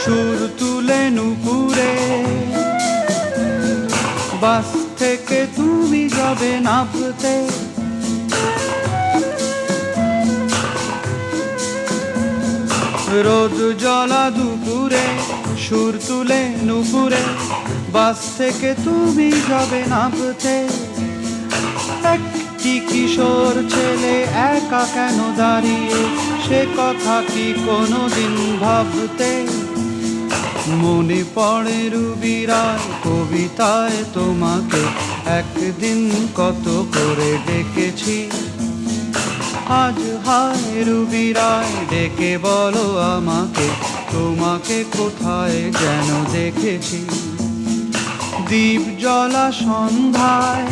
সুর তুলে নুপুরে বাস থেকে তুমি যাবে নামতে। রোদ জ্বলা দুপুরে সুর তুলে নুপুরে বাস থেকে তুমি যাবে নামতে। একটি কিশোর ছেলে একা কেন দাঁড়িয়ে, সে কথা কি কোনোদিন ভাবতে? মনে পড়ে রুবি রায় কবিতায় তোমাকে একদিন কত করে ডেকেছি। আজ হায় রুবি রায় ডেকে বলো আমাকে, তোমাকে কোথায় যেন দেখেছি। দ্বীপ জ্বলা সন্ধ্যায়